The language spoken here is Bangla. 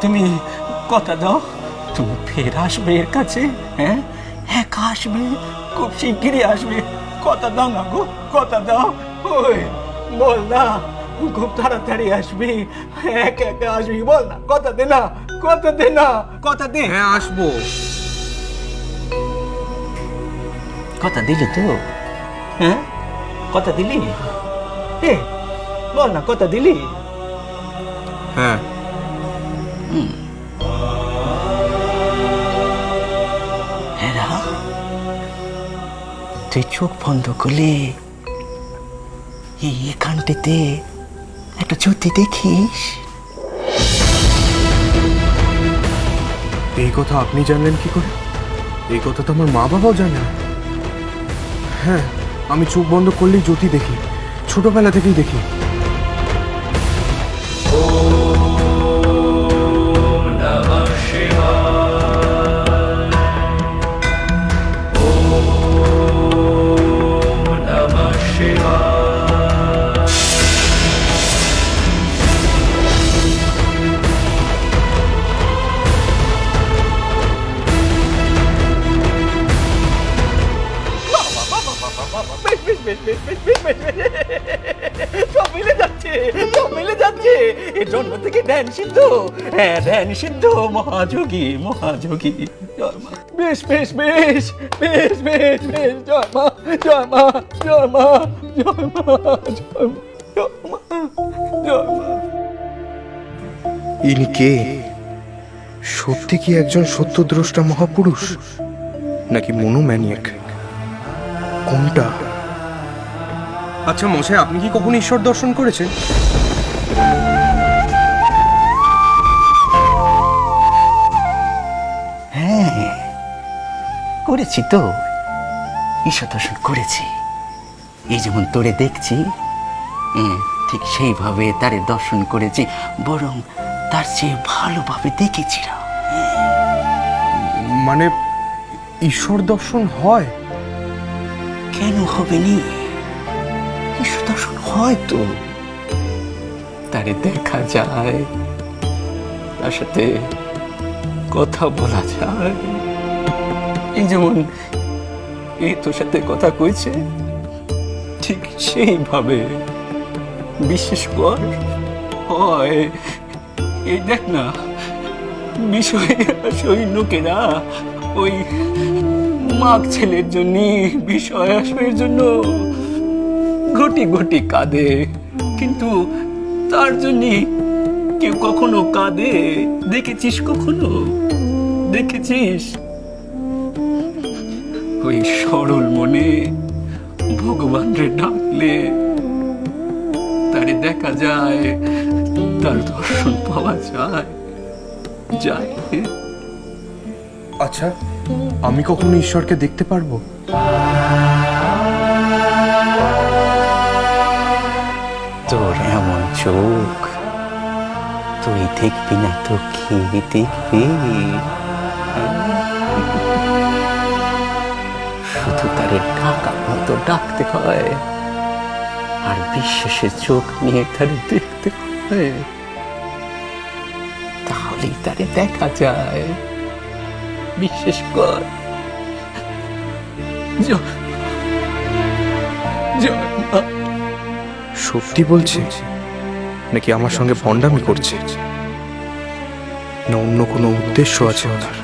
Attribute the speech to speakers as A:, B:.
A: তুমি কথা দাও, তুমি ফের আসবে এর কাছে। হ্যাঁ, একা আসবে, খুব শিগগিরই আসবে। কথা দাও না গো, কথা দাও। ওই বল না, খুব তাড়াতাড়ি আসবি, একা একা আসবি, বল না, কথা দে না, কথা দে না, কথা দে।
B: হ্যাঁ, আসবো।
A: কথা দিলি তো? হ্যাঁ, কথা দিলি? বল না, কথা দিলি?
B: হ্যাঁ।
A: হ্যাঁ, তুই চোখ বন্ধ করলে এখানটিতে একটা জ্যোতি দেখিস।
B: এই কথা আপনি জানলেন কি করে? এই কথা তো আমার মা বাবাও জানে না। হ্যাঁ, আমি চোখ বন্ধ করলেই জ্যোতি দেখি, ছোটবেলা থেকেই দেখি।
A: সব মিলে যাচ্ছে, সব মিলে যাচ্ছে। এ জন্ম থেকে ধ্যান সিদ্ধ, হ্যাঁ ধ্যান সিদ্ধ, মহাযোগী, মহাযোগী। বেশ বেশ বেশ বেশ বেশ বেশ, জয় মা, জয় মা, জয় মা, জয় মা, জয় মা, জয় মা, জয় মা।
B: ইনি কে? সত্যি কি একজন সত্যদ্রষ্টা মহাপুরুষ, নাকি মনোম্যানিয়াক? কোনটা? আচ্ছা মশাই, আপনি কি কখনো ঈশ্বর দর্শন করেছেন?
A: হ্যাঁ, করেছি তো, ঈশ্বর দর্শন করেছি। এই যেমন তোরে দেখছি, ঠিক সেইভাবে তারে দর্শন করেছি, বরং তার চেয়ে ভালোভাবে দেখেছি।
B: মানে ঈশ্বর দর্শন হয়?
A: কেন হবে নি? ঈশ্বর দর্শন হয় তো, তারে দেখা যায়, তার সাথে কথা বলা যায়। এই যেমন এই তোর সাথে কথা কইছে, ঠিক সেইভাবে বিশেষ কর হয়। এই দেখ না, বিষয় সৈন্যকেরা ওই মাঘ ছেলের জন্য, বিষয় আসবের জন্য ঘটি ঘটি কাঁদে, কিন্তু তার জন্য কেউ কখনো কাঁদে দেখেছিস? কখনো দেখেছিস? ওই সরল মনে ভগবানরে ডাকলে তারে দেখা যায়, তার দর্শন পাওয়া যায়। যায়।
B: আচ্ছা, আমি কখনো ঈশ্বরকে দেখতে পারবো?
A: তোর এমন চোখ, তুই দেখবি না তো কি দেখবি? শুধু তারে ডাকার মতো ডাকতে হয়, আর বিশ্বাসের চোখ নিয়ে তারে দেখতে হয়, তাহলেই তারে দেখা যায়। বিশ্বাস কর।
B: সত্যি বলছে নাকি আমার সঙ্গে ভণ্ডামি করছে, না অন্য কোনো উদ্দেশ্য আছে ওনার?